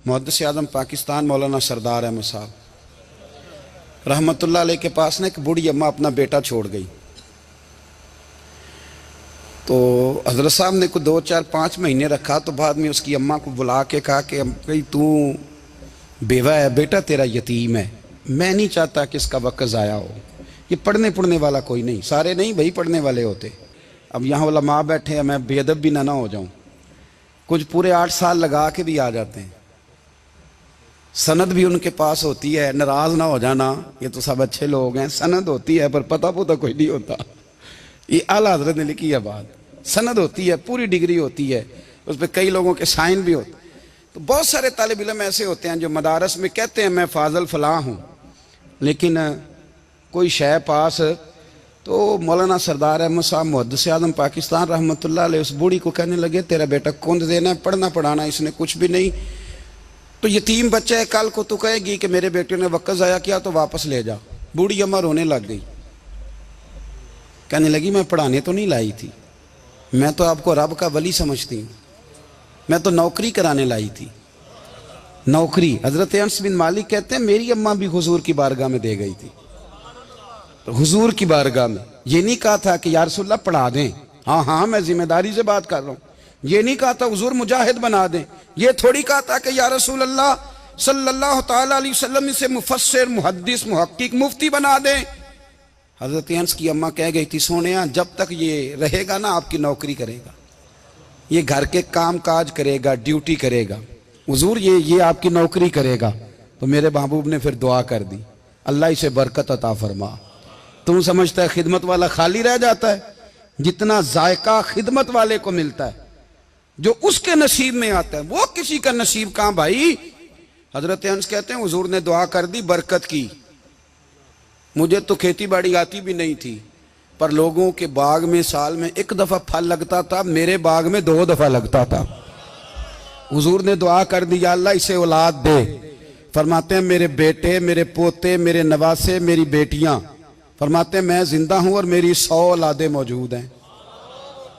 मुहद्दिस आज़म पाकिस्तान मौलाना सरदार अहमद साहब रहमतुल्लाह अलैह के पास ना एक बूढ़ी अम्मा अपना बेटा छोड़ गई। तो हज़रत साहब ने कुछ 2, 4, 5 महीने रखा। तो बाद में उसकी अम्मा को बुला के कहा कि भाई तू बेवा है, बेटा तेरा यतीम है, मैं नहीं चाहता कि इसका वक्त ज़ाया हो। ये पढ़ने वाला कोई नहीं, सारे नहीं भाई पढ़ने वाले होते। अब यहाँ वाला माँ बैठे हैं, मैं बेअदब भी ना हो जाऊँ। कुछ पूरे 8 साल लगा के भी आ जाते हैं, सनद भी उनके पास होती है। नाराज ना हो जाना, ये तो सब अच्छे लोग हैं, सनद होती है पर पता पुता कोई नहीं होता। ये आला हज़रत ने लिखी है बात, सनद होती है, पूरी डिग्री होती है, उस पर कई लोगों के साइन भी होते। तो बहुत सारे तालिब इल्म ऐसे होते हैं जो मदारस में कहते हैं मैं फाजल फलां हूँ, लेकिन कोई शय पास। तो मौलाना सरदार अहमद साहब मुहद्दिस आज़म पाकिस्तान रहमतुल्लाह अलैह उस बूढ़ी को कहने लगे तेरा बेटा कुंद देना है, पढ़ना पढ़ाना इसने कुछ भी नहीं, तो यतीम बच्चा है, कल को तू कहेगी कि मेरे बेटे ने वक्त ज़ाया किया तो वापस ले जा। बूढ़ी अम्मा रोने लग गई, कहने लगी मैं पढ़ाने तो नहीं लाई थी, मैं तो आपको रब का वली समझती हूँ, मैं तो नौकरी कराने लाई थी, नौकरी। हज़रत अनस बिन मालिक कहते हैं मेरी अम्मा भी हुजूर की बारगाह में दे गई थी। तो हुजूर की बारगाह में ये नहीं कहा था कि या रसूलल्लाह पढ़ा दें, हाँ हाँ मैं जिम्मेदारी से बात कर रहा हूँ, ये नहीं कहा था हुजूर मुजाहिद बना दें, ये थोड़ी कहा था कि या रसूलल्लाह सल्लल्लाहु तआला अलैहि वसल्लम से मुफस्सिर मुहद्दिस मुहक्किक मुफ्ती बना दें। हज़रत अनस की अम्मा कह गई थी सोनिया जब तक ये रहेगा ना आपकी नौकरी करेगा, ये घर के काम काज करेगा, ड्यूटी करेगा, हुजूर ये आपकी नौकरी करेगा। तो मेरे महबूब ने फिर दुआ कर दी, अल्लाह इसे बरकत अता फरमा। तुम समझता है खिदमत वाला खाली रह जाता है? जितना जायका खिदमत वाले को मिलता है, जो उसके नसीब में आता है, वो किसी का नसीब कहां भाई। हजरत अनस कहते हैं हुजूर ने दुआ कर दी, बरकत की। मुझे तो खेती बाड़ी आती भी नहीं थी, पर लोगों के बाग में साल में 1 दफा फल लगता था, मेरे बाग में 2 दफा लगता था। हुजूर ने दुआ कर दी अल्लाह इसे औलाद दे। फरमाते हैं मेरे बेटे, मेरे पोते, मेरे नवासे, मेरी बेटियां, फरमाते हैं मैं जिंदा हूं और मेरी 100 औलादे मौजूद हैं।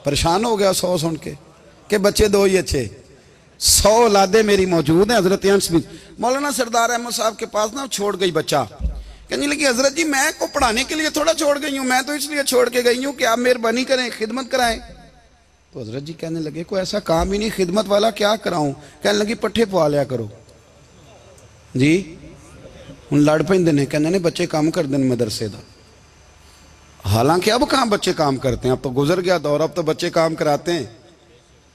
परेशान हो गया 100 सुन के कि बच्चे 2 ही अच्छे, 100 औलादे मेरी मौजूद हैं। हजरत अनस बिन मौलाना सरदार अहमद साहब के पास ना छोड़ गई बच्चा, कहने लगी हजरत जी मैं को पढ़ाने के लिए थोड़ा छोड़ गई हूँ, मैं तो इसलिए छोड़ के गई हूँ कि आप मेहरबानी करें, खिदमत कराएं। तो हजरत जी कहने लगे कोई ऐसा काम ही नहीं, खिदमत वाला क्या कराऊं। कहने लगी पट्ठे पवा लिया करो जी। हूँ लड़ पेंदे ने, कहने ने बच्चे काम कर दें मदरसे का। हालांकि अब कहाँ बच्चे काम करते हैं, अब तो गुजर गया दौर, अब तो बच्चे काम कराते हैं।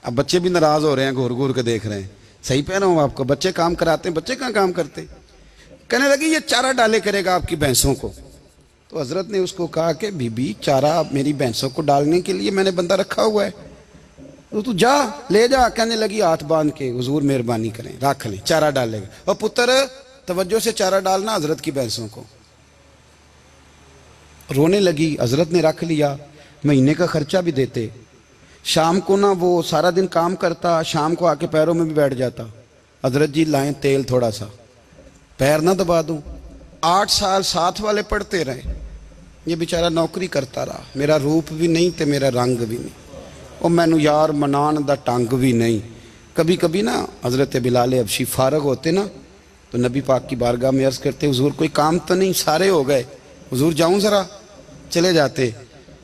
अब बच्चे भी नाराज हो रहे हैं, घूर घूर के देख रहे हैं। सही कह रहा हूँ आपको, बच्चे काम कराते हैं, बच्चे कहाँ काम करते। कहने लगी ये चारा डाले करेगा आपकी भैंसों को। तो हजरत ने उसको कहा कि बीबी चारा मेरी भैंसों को डालने के लिए मैंने बंदा रखा हुआ है, तो तू जा ले जा। कहने लगी हाथ बांध के हुजूर मेहरबानी करें रख लें, चारा डालेगा। और पुत्र तवज्जो से चारा डालना हजरत की भैंसों को। रोने लगी, हजरत ने रख लिया, महीने का खर्चा भी देते। शाम को ना वो सारा दिन काम करता, शाम को आके पैरों में भी बैठ जाता, हजरत जी लाएं तेल थोड़ा सा, पैर ना दबा दूं। 8 साल साथ वाले पढ़ते रहे, ये बेचारा नौकरी करता रहा, मेरा रूप भी नहीं ते मेरा रंग भी नहीं, और मैनू यार मनान दा टंग भी नहीं। कभी कभी ना हजरत बिलाल हबशी फारग होते ना, तो नबी पाक की बारगाह में अर्ज करते हुजूर कोई काम तो नहीं, सारे हो गए, हुजूर जाऊं जरा, चले जाते।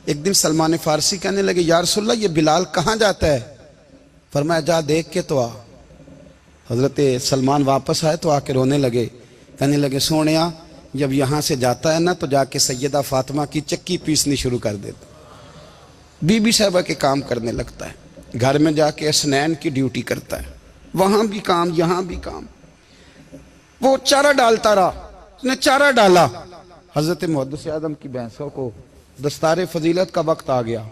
एक दिन सलमान फारसी कहने लगे या रसूलल्लाह ये बिलाल कहाँ जाता है। फरमाया जा देख के तो आ। हजरत सलमान वापस आए तो आके रोने लगे, कहने लगे सोनिया जब यहाँ से जाता है ना तो जाके सैयदा फातिमा की चक्की पीसनी शुरू कर देता, बीबी साहबा के काम करने लगता है, घर में जाके स्नैन की ड्यूटी करता है, वहां भी काम यहाँ भी काम। वो चारा डालता रहा, उसने चारा डाला। हजरत मुहद्दिस आज़म की भैंसों को दस्तार फजीलत का वक्त आ गया,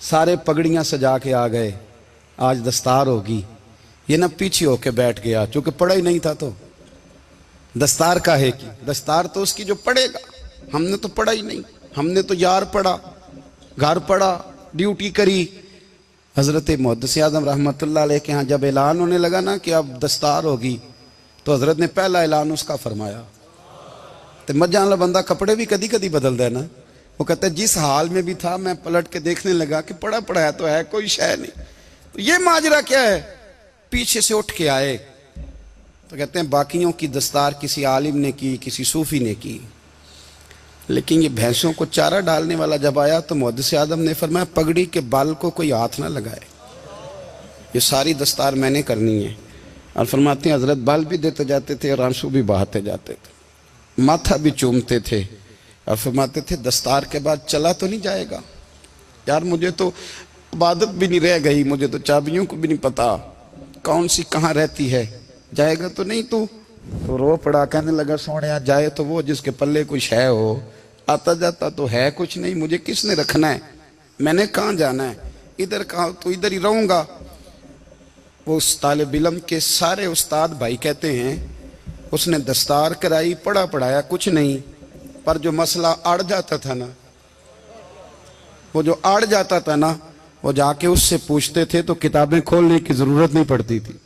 सारे पगड़ियाँ सजा के आ गए, आज दस्तार होगी। ये ना पीछे होके बैठ गया, चूंकि पढ़ा ही नहीं था तो दस्तार का है कि दस्तार तो उसकी जो पढ़ेगा, हमने तो पढ़ा ही नहीं, हमने तो यार पढ़ा, घर पढ़ा, ड्यूटी करी। हजरत मुहद्दिस आज़म रहमतुल्लाह अलैह के यहाँ जब ऐलान होने लगा ना कि अब दस्तार होगी, तो हजरत ने पहला ऐलान उसका फरमाया। तो मजा वाला बंदा कपड़े भी कदी कदी बदल दे ना, वो कहता है जिस हाल में भी था मैं पलट के देखने लगा कि पढ़ा पढ़ाया तो है, कोई शय नहीं। तो ये माजरा क्या है, पीछे से उठ के आए तो कहते हैं बाकियों की दस्तार किसी आलिम ने की, किसी सूफी ने की, लेकिन ये भैंसों को चारा डालने वाला जब आया तो मुहद्दिस आदम ने फरमाया पगड़ी के बाल को कोई हाथ ना लगाए, ये सारी दस्तार मैंने करनी है। और फरमाते हैं हजरत बाल भी देते जाते थे और आंसू भी बहाते जाते थे, माथा भी चूमते थे और फरमाते थे दस्तार के बाद चला तो नहीं जाएगा यार, मुझे तो इबादत भी नहीं रह गई, मुझे तो चाबियों को भी नहीं पता कौन सी कहाँ रहती है, जाएगा तो नहीं तू? तो रो पड़ा, कहने लगा सोने जाए तो वो जिसके पल्ले कुछ है हो, आता जाता तो है कुछ नहीं, मुझे किसने रखना है, मैंने कहाँ जाना है, इधर कहाँ तो इधर ही रहूंगा। वो उस तालिब इल्म के सारे उस्ताद भाई कहते हैं उसने दस्तार कराई, पढ़ा पढ़ाया कुछ नहीं, पर जो मसला अड़ जाता था ना, वो जो अड़ जाता था ना, वो जाके उससे पूछते थे तो किताबें खोलने की जरूरत नहीं पड़ती थी।